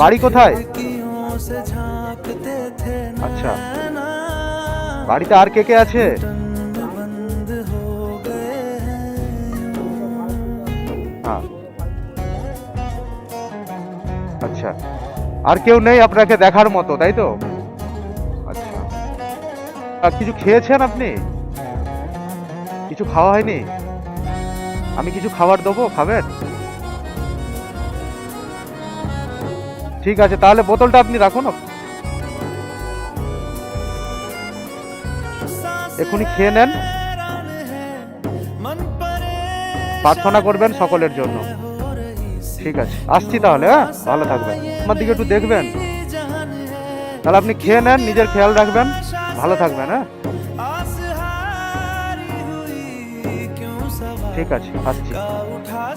বাড়ি কোথায়? আচ্ছা, বাড়িতে আর কে কে আছে? হ্যাঁ, আচ্ছা, আর কেউ নেই আপনাকে দেখার মতো, তাই তো? আচ্ছা, আর কিছু খেয়েছেন আপনি? কিছু খাওয়া হয়নি? আমি কিছু খাবার দেবো, খাবেন? ঠিক আছে, তাহলে বোতলটা আপনি রাখুন, এখনই খেয়ে নেন, প্রার্থনা করবেন সকলের জন্য। ঠিক আছে, আসছি তাহলে, হ্যাঁ, ভালো থাকবেন, আমার দিকে একটু দেখবেন। তাহলে আপনি খেয়ে নেন, নিজের খেয়াল রাখবেন, ভালো থাকবেন, হ্যাঁ। ঠিক আছে, আসছি।